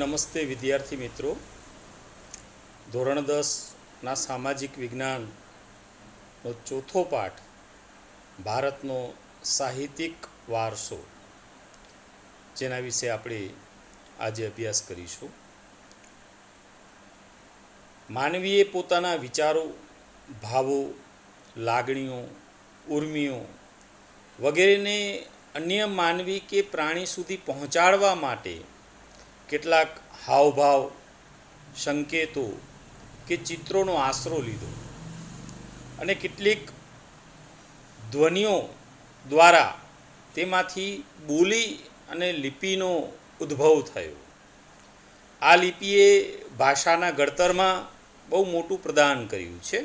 નમસ્તે વિદ્યાર્થી મિત્રો. ધોરણ 10ના સામાજિક વિજ્ઞાનનો ચોથો પાઠ ભારતનો સાહિત્યિક વારસો, જેના વિશે આપણે આજે અભ્યાસ કરીશું. માનવીએ પોતાના વિચારો, ભાવો, લાગણીઓ, ઉર્મિઓ વગેરેને અન્ય માનવી કે પ્રાણી સુધી પહોંચાડવા માટે કેટલાક હાવભાવ, સંકેતો કે ચિત્રોનો આશરો લીધો અને કેટલીક ધ્વનિઓ દ્વારા તેમાંથી બોલી અને લિપિનો ઉદ્ભવ થયો. આ લિપિએ ભાષાના ઘડતરમાં બહુ મોટું પ્રદાન કર્યું છે.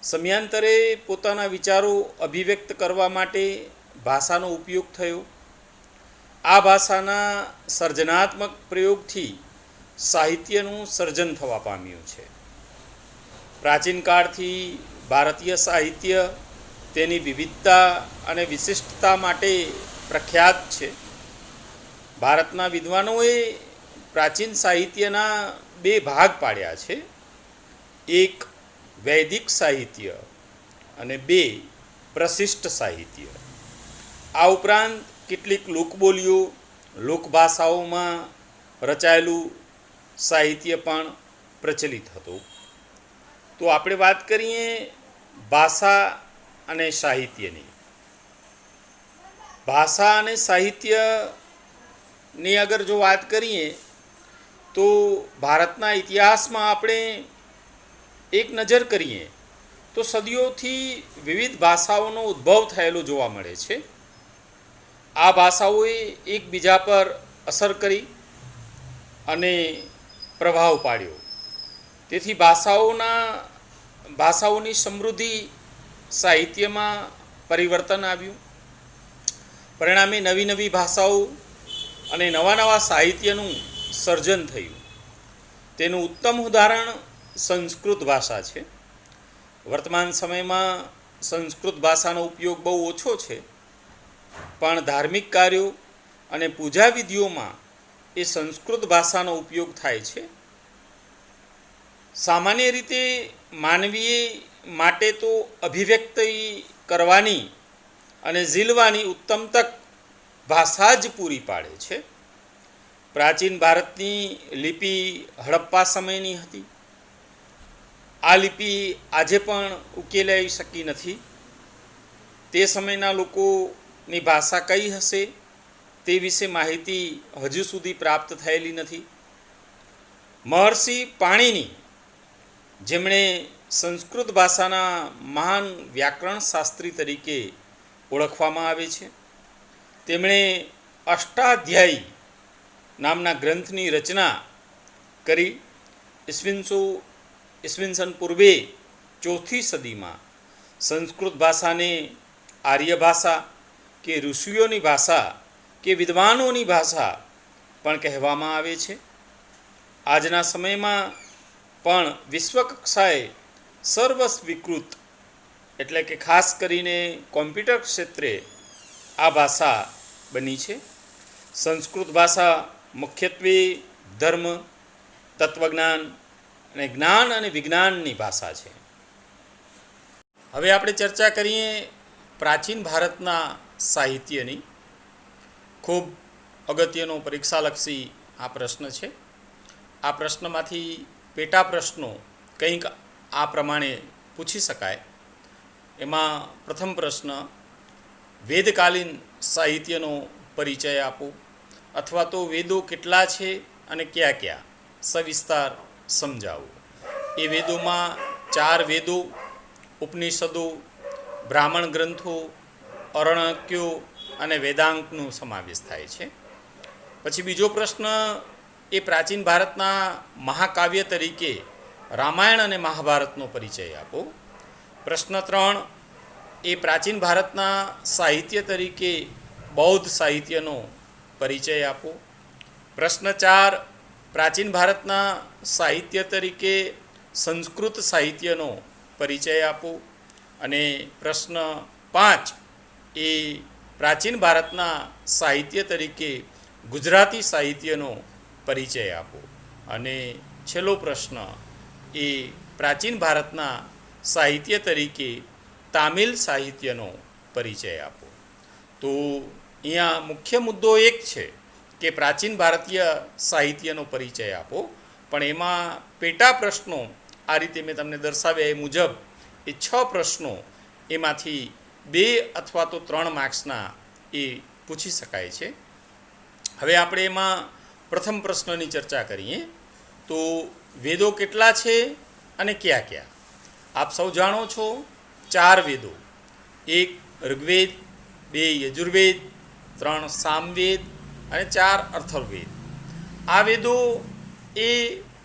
સમયાંતરે પોતાના વિચારો અભિવ્યક્ત કરવા માટે ભાષાનો ઉપયોગ થયો. આ ભાષાના સર્જનાત્મક પ્રયોગથી સાહિત્યનું સર્જન થવા પામ્યું છે. પ્રાચીન કાળથી ભારતીય સાહિત્ય તેની વિવિધતા અને વિશિષ્ટતા માટે પ્રખ્યાત છે. ભારતના વિદ્વાનોએ પ્રાચીન સાહિત્યના બે ભાગ પાડ્યા છે. એક વૈદિક સાહિત્ય અને બે પ્રશિષ્ટ સાહિત્ય. આ ઉપરાંત કેટલીક લોકબોલીઓ, લોકભાષાઓમાં રચાયેલું સાહિત્ય પણ પ્રચલિત હતું. તો આપણે વાત કરીએ ભાષા અને સાહિત્યની. ભાષા અને સાહિત્યની અગર જો વાત કરીએ તો ભારતના ઇતિહાસમાં આપણે એક નજર કરીએ તો સદીઓથી વિવિધ ભાષાઓનો ઉદ્ભવ થયેલો જોવા મળે છે. આ ભાષાઓએ એકબીજા પર અસર કરી અને પ્રભાવ પાડ્યો. તેથી ભાષાઓની સમૃદ્ધિ સાહિત્યમાં પરિવર્તન આવ્યું. પરિણામે નવી નવી ભાષાઓ અને નવા નવા સાહિત્યનું સર્જન થયું. તેનું ઉત્તમ ઉદાહરણ સંસ્કૃત ભાષા છે. વર્તમાન સમયમાં સંસ્કૃત ભાષાનો ઉપયોગ બહુ ઓછો છે, પણ ધાર્મિક કાર્યો અને પૂજા વિધિઓમાં એ સંસ્કૃત ભાષાનો ઉપયોગ થાય છે. સામાન્ય રીતે માનવીએ માટે તો અભિવ્યક્તિ કરવાની અને ઝીલવાની ઉત્તમ તક ભાષા જ પૂરી પાડે છે. પ્રાચીન ભારતની લિપિ હડપ્પા સમયની હતી. આ લિપિ આજે પણ ઉકેલાઈ શકી નથી. તે સમયના લોકોની ભાષા કઈ હશે તે વિશે માહિતી હજુ સુધી પ્રાપ્ત થયેલી નથી. મહર્ષિ પાણિની, જેમણે સંસ્કૃત ભાષાના મહાન વ્યાકરણ શાસ્ત્રી તરીકે ઓળખવામાં આવે છે, તેમણે અષ્ટાધ્યાયી નામના ગ્રંથની રચના કરી. ઈસવીસન પૂર્વે 4મી સદીમાં સંસ્કૃત ભાષાને આર્ય ભાષા કે ઋષિઓની ભાષા કે વિદ્વાનોની ભાષા પણ કહેવામાં આવે છે. આજના સમયમાં પણ વિશ્વકક્ષાએ સર્વસ્વીકૃત, એટલે કે ખાસ કરીને કોમ્પ્યુટર ક્ષેત્રે આ ભાષા બની છે. સંસ્કૃત ભાષા મુખ્યત્વે ધર્મ, તત્વજ્ઞાન અને જ્ઞાન અને વિજ્ઞાનની ભાષા છે. હવે આપણે ચર્ચા કરીએ પ્રાચીન ભારતના સાહિત્યની. ખૂબ અગત્યનો પરીક્ષાલક્ષી આ પ્રશ્ન છે. આ પ્રશ્નમાંથી પેટા પ્રશ્નો કંઈક આ પ્રમાણે પૂછી શકાય. એમાં પ્રથમ પ્રશ્ન, વેદકાલીન સાહિત્યનો પરિચય આપો, અથવા તો વેદો કેટલા છે અને કયા કયા, સવિસ્તાર સમજાવો. એ વેદોમાં 4 વેદો, ઉપનિષદો, બ્રાહ્મણ ગ્રંથો, અરણ્યકો અને વેદાંગનો સમાવેશ થાય છે. પછી બીજો પ્રશ્ન, એ પ્રાચીન ભારતના મહાકાવ્ય તરીકે રામાયણ અને મહાભારતનો પરિચય આપો. પ્રશ્ન 3, એ પ્રાચીન ભારતના સાહિત્ય તરીકે બૌદ્ધ સાહિત્યનો પરિચય આપો. પ્રશ્ન 4, પ્રાચીન ભારતના સાહિત્ય તરીકે સંસ્કૃત સાહિત્યનો પરિચય આપો. અને પ્રશ્ન 5, એ પ્રાચીન ભારતના સાહિત્ય તરીકે ગુજરાતી સાહિત્યનો પરિચય આપો. અને છેલ્લો પ્રશ્ન એ પ્રાચીન ભારતના સાહિત્ય તરીકે તામિલ સાહિત્યનો પરિચય આપો. તો અહીંયા મુખ્ય મુદ્દો એક છે કે પ્રાચીન ભારતીય સાહિત્યનો પરિચય આપો, પણ એમાં પેટા પ્રશ્નો આ રીતે મેં તમને દર્શાવ્યા એ મુજબ એ 6 પ્રશ્નો એમાંથી 2 અથવા તો 3 માર્ક્સના એ પૂછી શકાય છે. હવે આપણે એમાં પ્રથમ પ્રશ્નની ચર્ચા કરીએ. તો વેદો કેટલા છે અને કયા કયા? આપ સૌ જાણો છો 4 વેદો, 1 ઋગ્વેદ, 2 યજુર્વેદ, 3 સામવેદ અને 4 અથર્વવેદ. આ વેદો એ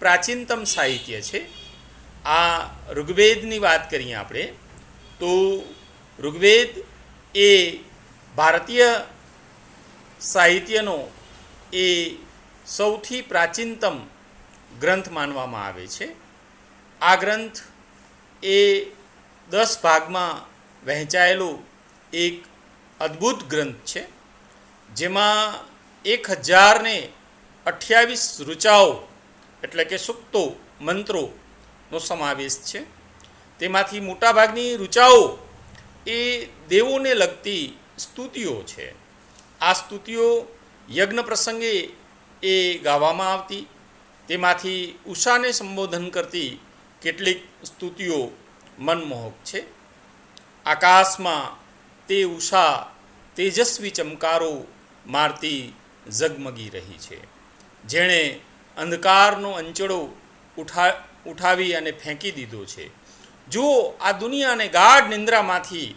પ્રાચીનતમ સાહિત્ય છે. આ ઋગ્વેદની વાત કરીએ આપણે તો ઋગ્વેદ એ ભારતીય સાહિત્યનો એ સૌથી પ્રાચીનતમ ગ્રંથ માનવામાં આવે છે. આ ગ્રંથ એ 10 ભાગમાં વહેંચાયેલો એક અદ્ભુત ગ્રંથ છે, જેમાં 1028 ઋચાઓ એટલે કે સૂક્તો, મંત્રોનો સમાવેશ છે. તેમાંથી મોટાભાગની ઋચાઓ એ દેવોને લગતી સ્તુતિઓ છે. આ સ્તુતિઓ યજ્ઞ પ્રસંગે એ ગાવામાં આવતી. તેમાંથી ઉષાને સંબોધન કરતી કેટલીક સ્તુતિઓ મનમોહક છે. આકાશમાં તે ઉષા તેજસ્વી ચમકારો મારતી ઝગમગી રહી છે, જેણે અંધકારનો અંચળો ઉઠાવી અને ફેંકી દીધો છે. જુઓ, આ દુનિયાને ગાઢ નિંદ્રામાંથી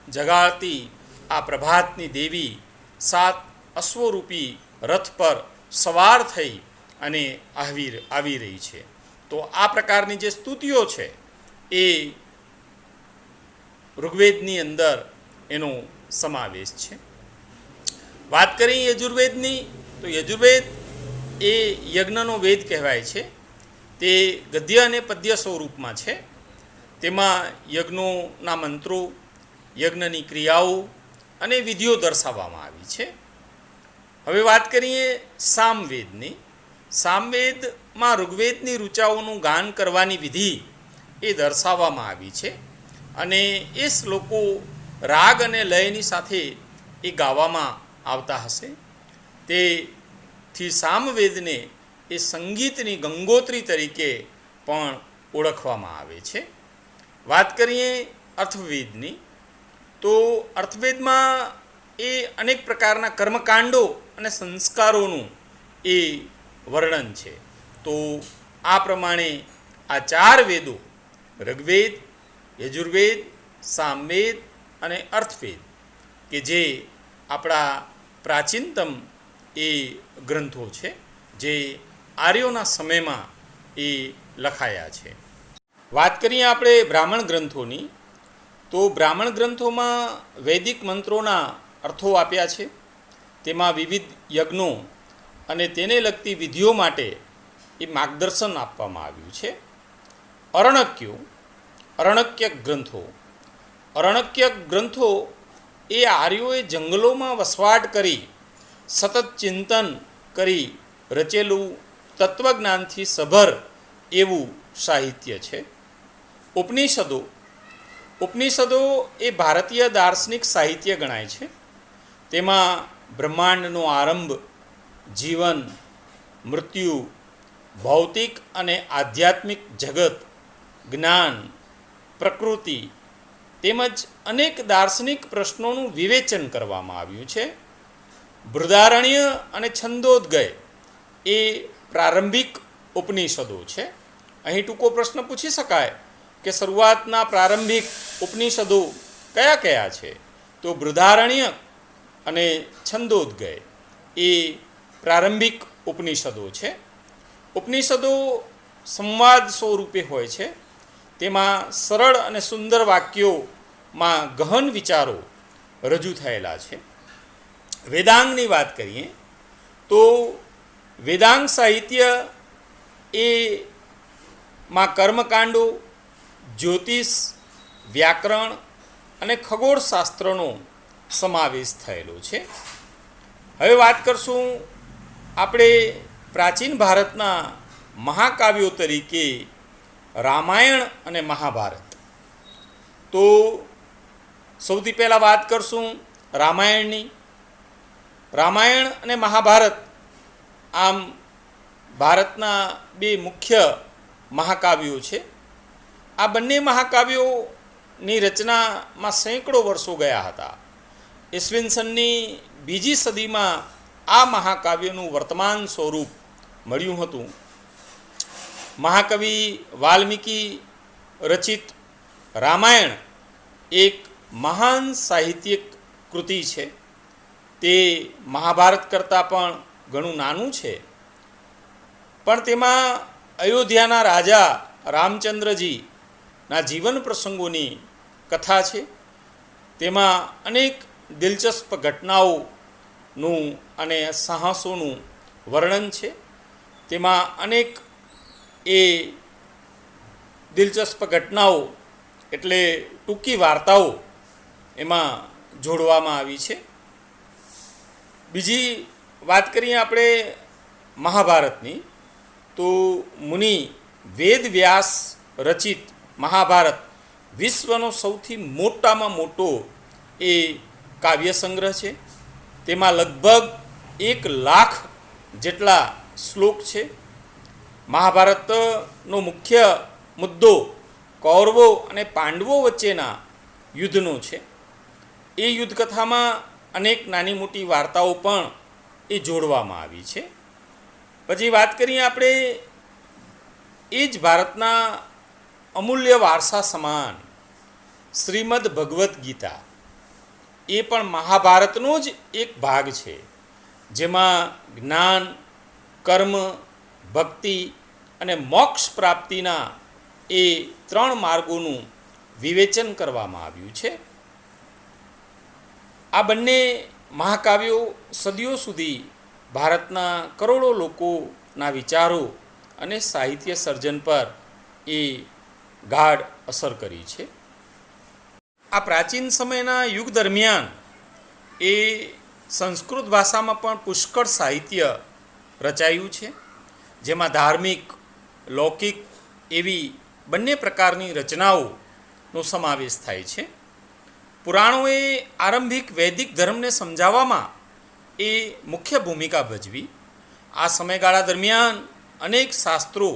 જગાડતી આ પ્રભાતની દેવી 7 અશ્વરૂપી રથ પર સવાર થઈ અને આવી રહી છે. તો આ પ્રકારની જે સ્તુતિઓ છે એ ઋગ્વેદની અંદર એનો સમાવેશ છે. વાત કરીએ યજુર્વેદની તો યજુર્વેદ એ યજ્ઞનો વેદ કહેવાય છે. તે ગદ્ય અને પદ્ય સ્વરૂપમાં છે. તેમાં યજ્ઞોના મંત્રો, યજ્ઞની ક્રિયાઓ અને વિધિઓ દર્શાવવામાં આવી છે. હવે વાત કરીએ સામવેદની. સામવેદમાં ઋગ્વેદની ઋચાઓનું ગાન કરવાની વિધિ એ દર્શાવવામાં આવી છે અને એ શ્લોકો રાગ અને લયની સાથે એ ગાવામાં આવતા હશે. તેથી સામવેદને એ સંગીતની ગંગોત્રી તરીકે પણ ઓળખવામાં આવે છે. વાત કરીએ અથર્વવેદની તો અથર્વવેદમાં એ અનેક પ્રકારના કર્મકાંડો અને સંસ્કારોનું એ વર્ણન છે. તો આ પ્રમાણે આ 4 વેદો ઋગ્વેદ, યજુર્વેદ, સામવેદ અને અથર્વવેદ કે જે આપણા પ્રાચીનતમ એ ગ્રંથો છે, જે આર્યોના સમયમાં એ લખાયા છે. વાત કરીએ આપણે બ્રાહ્મણ ગ્રંથોની તો બ્રાહ્મણ ગ્રંથોમાં વૈદિક મંત્રોના અર્થો આપ્યા છે. તેમાં વિવિધ યજ્ઞો અને તેને લગતી વિધિઓ માટે એ માર્ગદર્શન આપવામાં આવ્યું છે. અરણ્યક ગ્રંથો એ આર્યોએ જંગલોમાં વસવાટ કરી સતત ચિંતન કરી રચેલું તત્વજ્ઞાનથી સભર એવું સાહિત્ય છે. ઉપનિષદો એ ભારતીય દાર્શનિક સાહિત્ય ગણાય છે. તેમાં બ્રહ્માંડનો આરંભ, જીવન, મૃત્યુ, ભૌતિક અને આધ્યાત્મિક જગત, જ્ઞાન, પ્રકૃતિ તેમજ અનેક દાર્શનિક પ્રશ્નોનું વિવેચન કરવામાં આવ્યું છે. બૃહદારણ્ય અને છંદોદય એ પ્રારંભિક ઉપનિષદો છે. અહીં ટૂંકો પ્રશ્ન પૂછી શકાય કે શરૂઆતના પ્રારંભિક ઉપનિષદો કયા કયા છે? તો બૃહદારણ્ય અને છંદોદય એ પ્રારંભિક ઉપનિષદો છે. ઉપનિષદો સંવાદ સ્વરૂપે હોય છે. તેમાં સરળ અને સુંદર વાક્યોમાં ગહન વિચારો રજૂ થયેલા છે. વેદાંગની વાત કરીએ તો વેદાંગ સાહિત્ય એ માં કર્મકાંડો, જ્યોતિષ, વ્યાકરણ અને ખગોળશાસ્ત્રનો સમાવેશ થયેલો છે. હવે વાત કરશું આપણે પ્રાચીન ભારતના મહાકાવ્યો તરીકે રામાયણ અને મહાભારત, તો સૌથી પહેલાં વાત કરશું રામાયણની. રામાયણ અને મહાભારત આમ ભારતના બે મુખ્ય મહાકાવ્યો છે. આ બંને મહાકાવ્યોની રચનામાં સેંકડો વર્ષો ગયા હતા. ઈસવીસનની બીજી સદીમાં આ મહાકાવ્યનું વર્તમાન સ્વરૂપ મળ્યું હતું. મહાકવિ વાલ્મીકી રચિત રામાયણ એક મહાન સાહિત્યિક કૃતિ છે. તે મહાભારત કરતાં પણ ઘણું નાનું છે, પણ તેમાં અયોધ્યાના રાજા રામચંદ્રજીના જીવન પ્રસંગોની કથા છે. તેમાં અનેક દિલચસ્પ ઘટનાઓનું અને સાહસોનું વર્ણન છે. તેમાં અનેક એ દિલચસ્પ ઘટનાઓ એટલે ટૂંકી વાર્તાઓ એમાં જોડવામાં આવી છે. બીજી વાત કરીએ આપણે મહાભારતની, તો મુનિ વેદ વ્યાસ રચિત મહાભારત વિશ્વનો સૌથી મોટામાં મોટો એ કાવ્ય સંગ્રહ છે. તેમાં લગભગ 1,00,000 જેટલા શ્લોક છે. મહાભારતનો મુખ્ય મુદ્દો કૌરવો અને પાંડવો વચ્ચેના યુદ્ધનો છે. એ યુદ્ધ કથામાં અનેક નાની મોટી વાર્તાઓ પણ એ જોડવામાં આવી છે. પછી વાત કરીએ આપણે એ જ ભારતના અમૂલ્ય વારસા સમાન શ્રીમદ ભગવદ્ ગીતા. એ પણ મહાભારતનો જ એક ભાગ છે, જેમાં જ્ઞાન, કર્મ, ભક્તિ અને મોક્ષ પ્રાપ્તિના એ 3 માર્ગોનું વિવેચન કરવામાં આવ્યું છે. આ બંને મહાકાવ્યો સદીઓ સુધી ભારતના કરોડો લોકોના વિચારો અને સાહિત્ય સર્જન પર એ ગાઢ અસર કરી છે. આ પ્રાચીન સમયના યુગ દરમિયાન એ સંસ્કૃત ભાષામાં પણ પુષ્કળ સાહિત્ય રચાયું છે, જેમાં ધાર્મિક, લૌકિક એવી બંને પ્રકારની રચનાઓનો સમાવેશ થાય છે. પુરાણોએ આરંભિક વૈદિક ધર્મને સમજાવવામાં એ મુખ્ય ભૂમિકા ભજવી. આ સમયગાળા દરમિયાન અનેક શાસ્ત્રો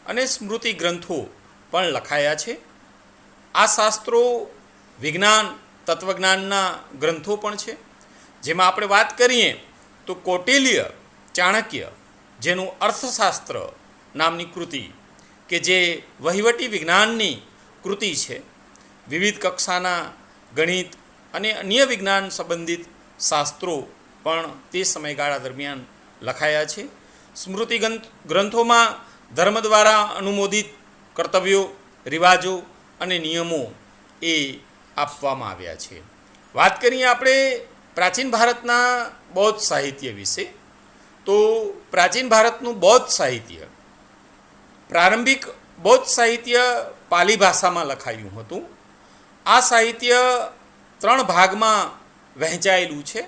અને સ્મૃતિ ગ્રંથો પણ લખાયા છે. આ શાસ્ત્રો વિજ્ઞાન, તત્વજ્ઞાનના ગ્રંથો પણ છે. જેમાં આપણે વાત કરીએ તો કૌટિલ્ય ચાણક્ય, જેનું અર્થશાસ્ત્ર નામની કૃતિ કે જે વહીવટી વિજ્ઞાનની કૃતિ છે. વિવિધ કક્ષાના ગણિત અને અન્ય વિજ્ઞાન સંબંધિત શાસ્ત્રો પણ તે સમયગાળા દરમિયાન લખાયા છે. સ્મૃતિ ગ્રંથોમાં ધર્મ દ્વારા અનુમોદિત કર્તવ્યો, રિવાજો અને નિયમો એ આપવામાં આવ્યા છે. વાત કરીએ આપણે પ્રાચીન ભારતના બૌદ્ધ સાહિત્ય વિશે, તો પ્રાચીન ભારતનું બૌદ્ધ સાહિત્ય, પ્રારંભિક બૌદ્ધ સાહિત્ય પાલી ભાષામાં લખાયું હતું. આ સાહિત્ય 3 ભાગમાં વહેંચાયેલું છે,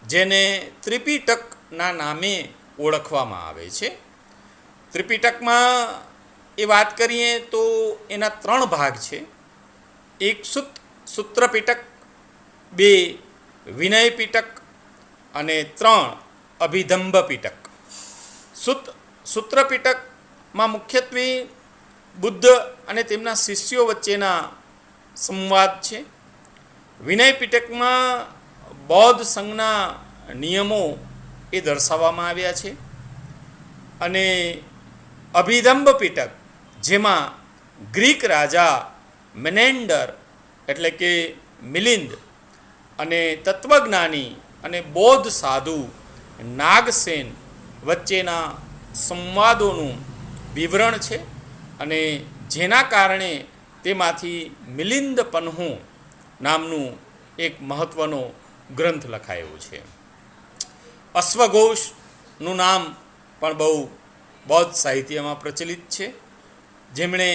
જેને ત્રિપિટકના નામે ઓળખવામાં આવે છે. ત્રિપિટકમાં એ વાત કરીએ તો એના 3 ભાગ છે. એક સૂત્ર પિટક, 2 વિનય પિટક અને 3 અભિધંભ પિટક. સૂત્ર પિટકમાં મુખ્યત્વે બુદ્ધ અને તેમના શિષ્યો વચ્ચેના સંવાદ છે. વિનય પિટકમાં બૌદ્ધ સંઘના નિયમો એ દર્શાવવામાં આવ્યા છે. અને અભિધંભ પિટક, જેમાં ગ્રીક રાજા મેનેન્ડર એટલે કે મિલિંદ અને તત્વજ્ઞાની અને બૌદ્ધ સાધુ નાગસેન વચ્ચેના સંવાદોનું વિવરણ છે. અને જેના કારણે તેમાંથી મિલિંદ પન્હુ નામનું એક મહત્ત્વનો ગ્રંથ લખાયો છે. અશ્વઘોષનું નામ પણ બહુ બૌદ્ધ સાહિત્યમાં પ્રચલિત છે, જેમણે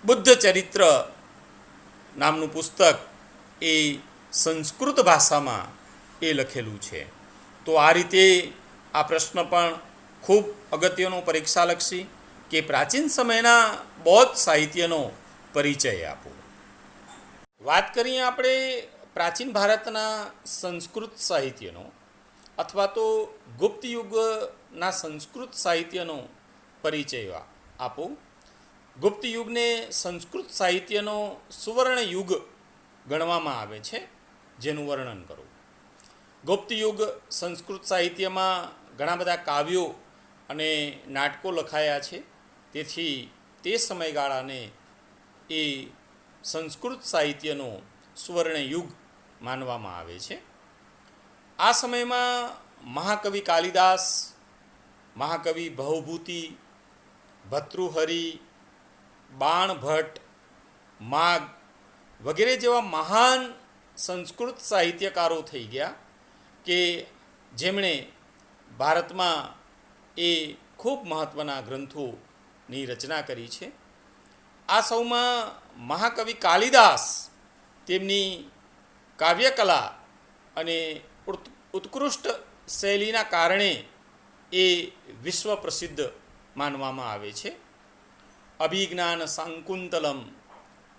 બુદ્ધ ચરિત્ર નામનું પુસ્તક એ સંસ્કૃત ભાષામાં એ લખેલું છે. તો આ રીતે આ પ્રશ્ન પણ ખૂબ અગત્યનો પરીક્ષાલક્ષી કે પ્રાચીન સમયના બૌદ્ધ સાહિત્યનો પરિચય આપો. વાત કરીએ આપણે પ્રાચીન ભારતના સંસ્કૃત સાહિત્યનો અથવા તો ગુપ્ત યુગના સંસ્કૃત સાહિત્યનો પરિચય આપો. ગુપ્ત યુગને સંસ્કૃત સાહિત્યનો સુવર્ણ યુગ ગણવામાં આવે છે, જેનું વર્ણન કરું. ગુપ્ત યુગ સંસ્કૃત સાહિત્યમાં ઘણા બધા કાવ્યો અને નાટકો લખાયા છે, તેથી તે સમયગાળાને એ સંસ્કૃત સાહિત્યનો સુવર્ણ યુગ માનવામાં આવે છે. આ સમયમાં મહાકવિ કાલિદાસ, મહાકવિ ભવભૂતિ, ભર્તૃહરિ, બાણભટ્ટ, માઘ વગેરે જેવા મહાન સંસ્કૃત સાહિત્યકારો થઈ ગયા કે જેમણે ભારતમાં એ ખૂબ મહત્ત્વના ગ્રંથોની રચના કરી છે. આ સૌમાં મહાકવિ કાલિદાસ તેમની કાવ્યકલા અને ઉત્કૃષ્ટ શૈલીના કારણે એ વિશ્વ પ્રસિદ્ધ માનવામાં આવે છે. અભિજ્ઞાન શાકુંતલમ,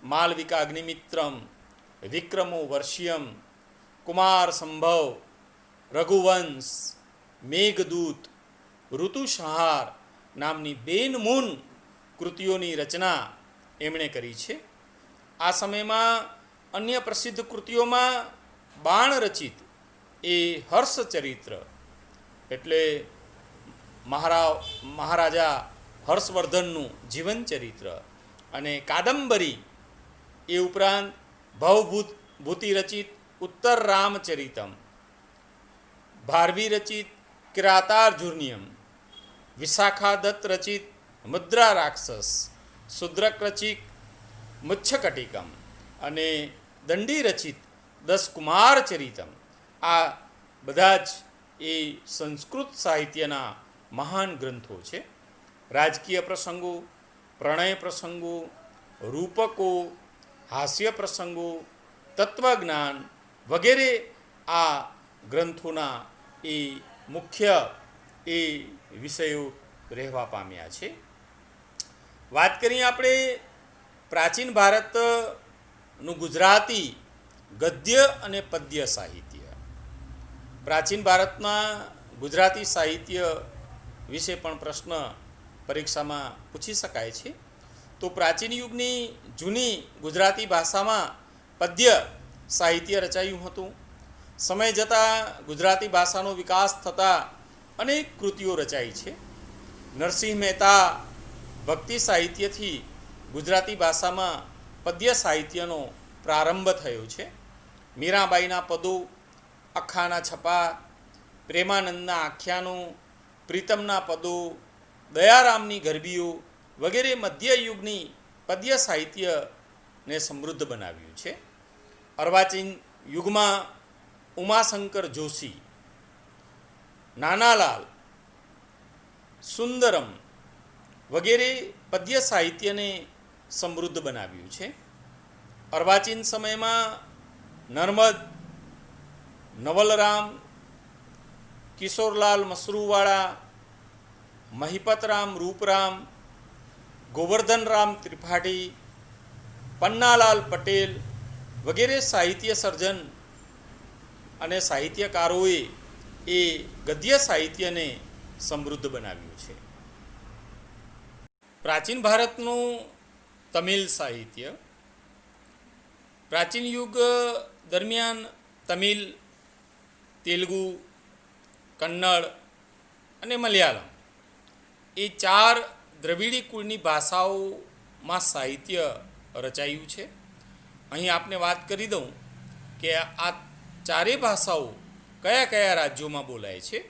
માલવિકા અગ્નિમિત્રમ, વિક્રમો વર્ષ્યમ, કુમાર સંભવ, રઘુવંશ, મેઘદૂત, ઋતુસંહાર નામની બેનમૂન કૃતિઓની રચના એમણે કરી છે. આ સમયમાં અન્ય પ્રસિદ્ધ કૃતિઓમાં બાણ રચિત એ હર્ષચરિત્ર એટલે મહારાજા હર્ષવર્ધનનું જીવનચરિત્ર અને કાદંબરી, એ ઉપરાંત ભવભૂતિ રચિત ઉત્તર રામચરિતમ, ભારવી રચિત કિરાતાર્જુનિયમ, વિશાખા દત્ત રચિત મુદ્રા રાક્ષસ, શુદ્રક રચિત મુચ્છકટિકમ અને દંડી રચિત 10 કુમાર ચરિતમ. આ બધા જ એ સંસ્કૃત સાહિત્યના મહાન ગ્રંથો છે. રાજકીય પ્રસંગો, પ્રણય પ્રસંગો, રૂપકો, હાસ્ય પ્રસંગો, તત્વજ્ઞાન વગેરે આ ગ્રંથોના એ મુખ્ય એ વિષયો રહેવા પામ્યા છે. વાત કરીએ આપણે પ્રાચીન ભારતનું ગુજરાતી ગદ્ય અને પદ્ય સાહિત્ય. પ્રાચીન ભારતના ગુજરાતી સાહિત્ય વિશે પણ પ્રશ્ન પરીક્ષામાં પૂછી શકાય છે. તો પ્રાચીન યુગની જૂની ગુજરાતી ભાષામાં પદ્ય સાહિત્ય રચાયું હતું. સમય જતાં ગુજરાતી ભાષાનો વિકાસ થતાં અનેક કૃતિઓ રચાઈ છે. નરસિંહ મહેતા ભક્તિ સાહિત્યથી ગુજરાતી ભાષામાં પદ્ય સાહિત્યનો પ્રારંભ થયો છે. મીરાબાઈના પદો, અખાના છપા, પ્રેમાનંદના આખ્યાનો, પ્રીતમના પદો, દયારામની ગરબીઓ વગેરે મધ્યયુગની પદ્ય સાહિત્યને સમૃદ્ધ બનાવ્યું છે. અર્વાચીન યુગમાં ઉમાશંકર જોશી, નાનાલાલ, સુંદરમ વગેરે પદ્ય સાહિત્યને સમૃદ્ધ બનાવ્યું છે. અર્વાચીન સમયમાં નર્મદ, નવલરામ, કિશોરલાલ મસરૂવાળા, મહિપતરામ રૂપરામ, ગોવર્ધનરામ ત્રિપાઠી, પન્નાલાલ પટેલ વગેરે સાહિત્ય સર્જન અને સાહિત્યકારોએ એ ગદ્ય સાહિત્યને સમૃદ્ધ બનાવ્યું છે. પ્રાચીન ભારતનું તમિલ સાહિત્ય. પ્રાચીન યુગ દરમિયાન તમિલ, તેલુગુ, કન્નડ અને મલયાલમ એ 4 દ્રવિડી કુળની ભાષાઓમાં સાહિત્ય રચાયું છે. અહીં આપને વાત કરી દઉં કે આ 4 ભાષાઓ કયા કયા રાજ્યોમાં બોલાય છે.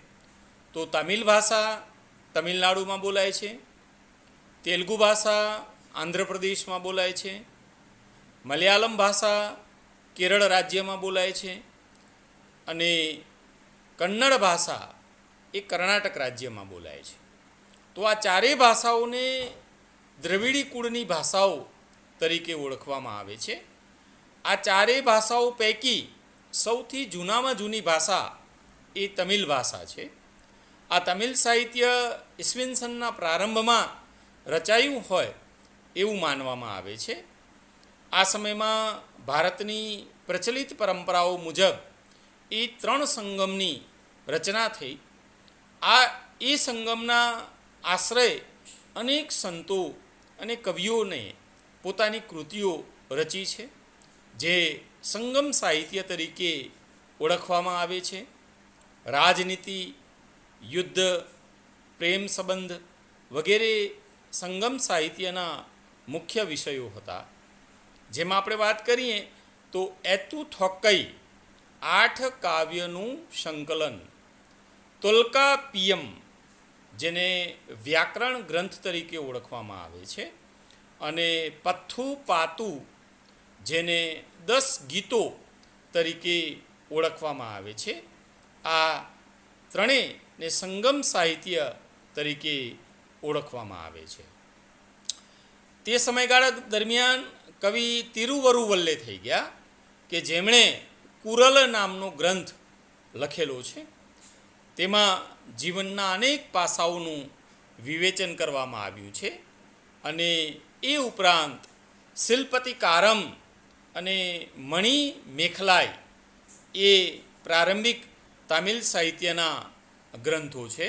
તો તમિલ ભાષા તમિલનાડુમાં બોલાય છે, તેલુગુ ભાષા આંધ્રપ્રદેશમાં બોલાય છે, મલયાલમ ભાષા કેરળ રાજ્યમાં બોલાય છે અને કન્નડ ભાષા એ કર્ણાટક રાજ્યમાં બોલાય છે. તો આ 4 ભાષાઓને દ્રવિડી કુળની ભાષાઓ તરીકે ઓળખવામાં આવે છે. આ 4 ભાષાઓ પૈકી સૌથી જૂનામાં જૂની ભાષા એ તમિલ ભાષા છે આ તમિલ સાહિત્ય ઈસવીસનના પ્રારંભમાં રચાયું હોય એવું માનવામાં આવે છે. આ સમયમાં ભારતની પ્રચલિત પરંપરાઓ મુજબ એ 3 સંગમની રચના થઈ. એ સંગમના આશ્રય અનેક સંતો અને કવિઓને પોતાની કૃતિઓ રચી છે, જે સંગમ સાહિત્ય તરીકે ઓળખવામાં આવે છે. રાજનીતિ, યુદ્ધ, પ્રેમ સંબંધ વગેરે સંગમ સાહિત્યના મુખ્ય વિષયો હતા. જેમાં આપણે વાત કરીએ તો એતુ થોક્કઈ 8 કાવ્યનું સંકલન, તોલ્કાપિયમ જેને વ્યાકરણ ગ્રંથ તરીકે ઓળખવામાં આવે છે, અને પથ્થુ પાતુ જેને 10 ગીતો તરીકે ઓળખવામાં આવે છે. આ ત્રણેયને સંગમ સાહિત્ય તરીકે ઓળખવામાં આવે છે. તે સમયગાળા દરમિયાન કવિ તિરુવરુવલ્લે થઈ ગયા કે જેમણે કુરલ નામનો ગ્રંથ લખેલો છે. તેમાં જીવનના અનેક પાસાઓનું વિવેચન કરવામાં આવ્યું છે, અને એ ઉપરાંત શિલ્પતિકારમ અને મણિ મેખલાઈ એ પ્રારંભિક તમિલ સાહિત્યના ગ્રંથો છે.